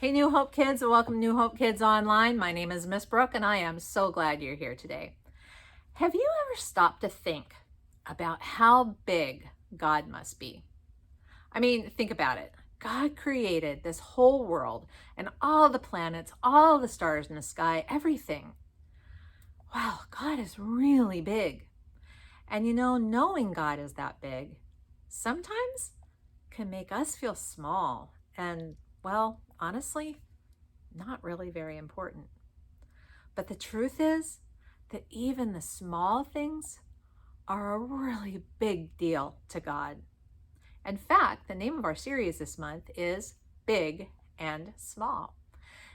Hey, New Hope Kids, and welcome to New Hope Kids Online. My name is Miss Brooke, and I am so glad you're here today. Have you ever stopped to think about how big God must be? I mean, think about it. God created this whole world and all the planets, all the stars in the sky, everything. Wow, God is really big. And knowing God is that big sometimes can make us feel small and, well, honestly, not really very important. But the truth is that even the small things are a really big deal to God. In fact, the name of our series this month is Big and Small.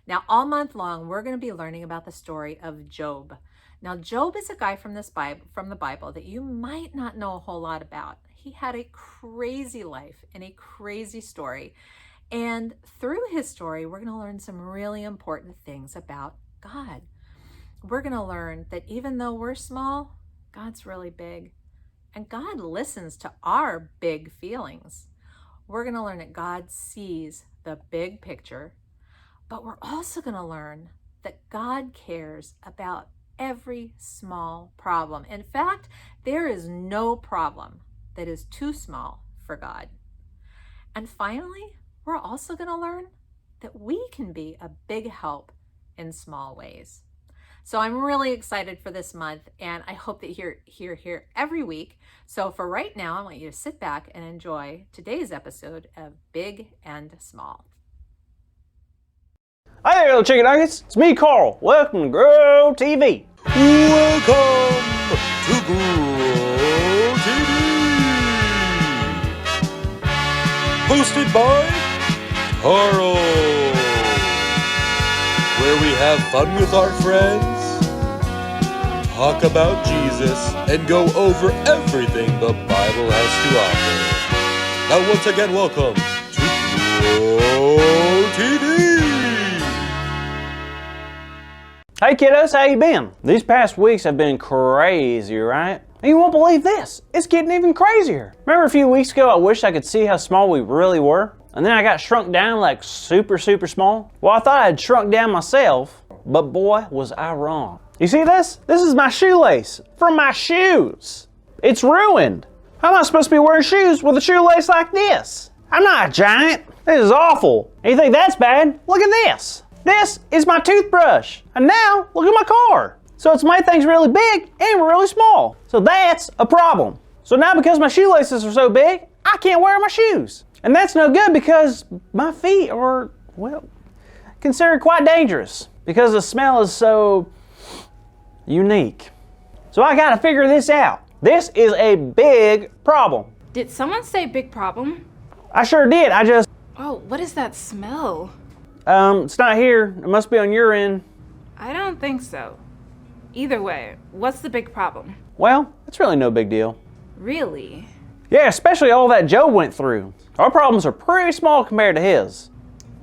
Now, all month long, we're going to be learning about the story of Job. Now, Job is a guy from the Bible that you might not know a whole lot about. He had a crazy life and a crazy story. And through his story, we're going to learn some really important things about God. We're going to learn that even though we're small, God's really big. And God listens to our big feelings. We're going to learn that God sees the big picture. But we're also going to learn that God cares about every small problem. In fact, there is no problem that is too small for God. And finally, we're also going to learn that we can be a big help in small ways. So I'm really excited for this month, and I hope that you're here every week. So for right now, I want you to sit back and enjoy today's episode of Big and Small. Hi there, little chicken nuggets. It's me, Carl. Welcome to Grow TV. Welcome to Grow TV. Hosted by Carl. Where we have fun with our friends, talk about Jesus, and go over everything the Bible has to offer. Now once again, welcome to Grow TV. Hey kiddos, how you been? These past weeks have been crazy, right? And you won't believe this. It's getting even crazier. Remember a few weeks ago I wished I could see how small we really were? And then I got shrunk down like super small? Well, I thought I had shrunk down myself, but boy, was I wrong. You see this? This is my shoelace from my shoes. It's ruined. How am I supposed to be wearing shoes with a shoelace like this? I'm not a giant. This is awful. And you think that's bad? Look at this. This is my toothbrush. And now, look at my car. So it's made things really big and really small. So that's a problem. So now because my shoelaces are so big, I can't wear my shoes. And that's no good because my feet are, well, considered quite dangerous because the smell is so unique. So I gotta figure this out. This is a big problem. Did someone say big problem? I sure did. Oh, what is that smell? It's not here. It must be on your end. I don't think so. Either way, what's the big problem? Well, it's really no big deal. Really? Yeah, especially all that Joe went through. Our problems are pretty small compared to his.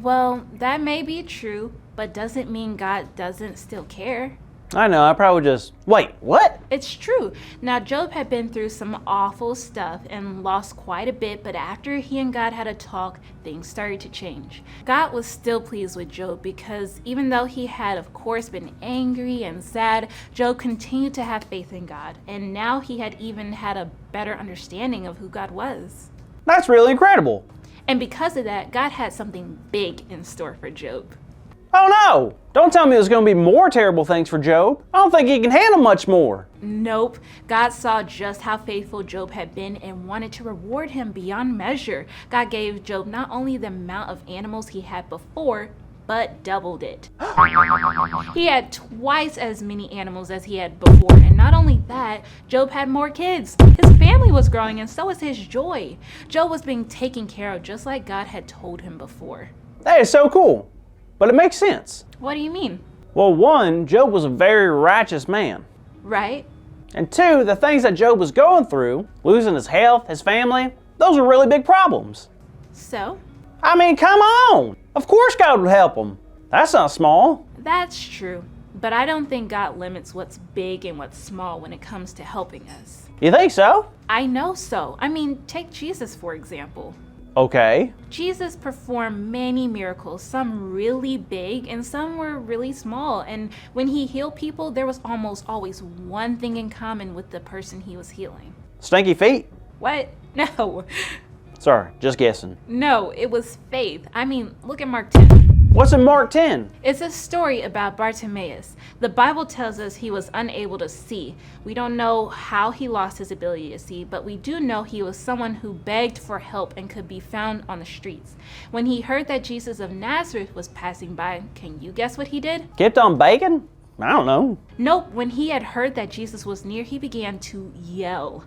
Well, that may be true, but doesn't mean God doesn't still care. I know, I probably just... Wait, what? It's true. Now, Job had been through some awful stuff and lost quite a bit, but after he and God had a talk, things started to change. God was still pleased with Job because even though he had, of course, been angry and sad, Job continued to have faith in God. And now he had even had a better understanding of who God was. That's really incredible. And because of that, God had something big in store for Job. Oh no! Don't tell me there's going to be more terrible things for Job. I don't think he can handle much more. Nope. God saw just how faithful Job had been and wanted to reward him beyond measure. God gave Job not only the amount of animals he had before, but doubled it. He had twice as many animals as he had before, and not only that, Job had more kids. His family was growing, and so was his joy. Job was being taken care of just like God had told him before. That is so cool. But it makes sense. What do you mean? Well, one, Job was a very righteous man. Right? And two, the things that Job was going through, losing his health, his family, those are really big problems. So? I mean, come on! Of course God would help him. That's not small. That's true. But I don't think God limits what's big and what's small when it comes to helping us. You think so? I know so. I mean, take Jesus for example. Okay. Jesus performed many miracles, some really big and some were really small. And when he healed people, there was almost always one thing in common with the person he was healing. Stinky feet? What? No. Sorry, just guessing. No, it was faith. I mean, look at Mark 10. What's in Mark 10? It's a story about Bartimaeus. The Bible tells us he was unable to see. We don't know how he lost his ability to see, but we do know he was someone who begged for help and could be found on the streets. When he heard that Jesus of Nazareth was passing by, can you guess what he did? Kept on baking? I don't know. Nope, when he had heard that Jesus was near, he began to yell.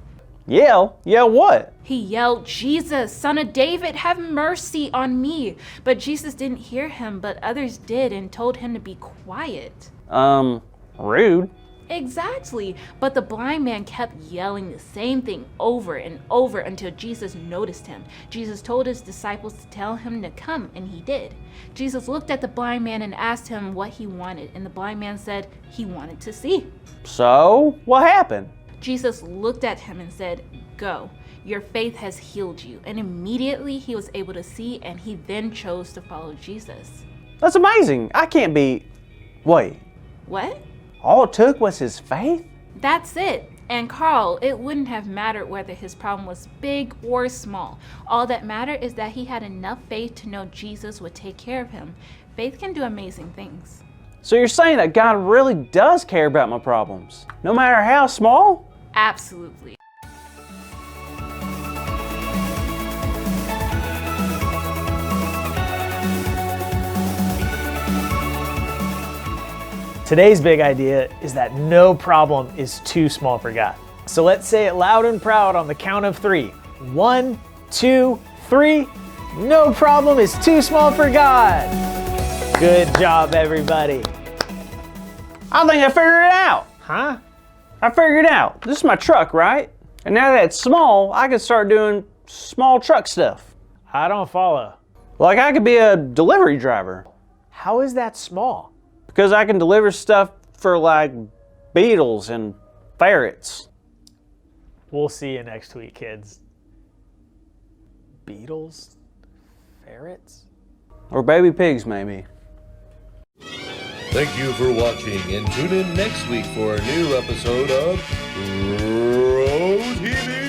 Yell? Yell what? He yelled, "Jesus, Son of David, have mercy on me." But Jesus didn't hear him, but others did and told him to be quiet. Rude. Exactly. But the blind man kept yelling the same thing over and over until Jesus noticed him. Jesus told his disciples to tell him to come, and he did. Jesus looked at the blind man and asked him what he wanted, and the blind man said he wanted to see. So, what happened? Jesus looked at him and said, "Go, your faith has healed you." And immediately he was able to see, and he then chose to follow Jesus. That's amazing. I can't be... Wait, What? all it took was his faith? That's it. And Carl, it wouldn't have mattered whether his problem was big or small. All that mattered is that he had enough faith to know Jesus would take care of him. Faith can do amazing things. So you're saying that God really does care about my problems, no matter how small? Absolutely. Today's big idea is that no problem is too small for God. So let's say it loud and proud on the count of 3. 1, 2, 3. No problem is too small for God. Good job, everybody. I think I figured it out. Huh? I figured it out. This is my truck, right? And now that it's small, I can start doing small truck stuff. I don't follow. Like I could be a delivery driver. How is that small? Because I can deliver stuff for like beetles and ferrets. We'll see you next week, kids. Beetles? Ferrets? Or baby pigs, maybe. Thank you for watching, and tune in next week for a new episode of Bro TV.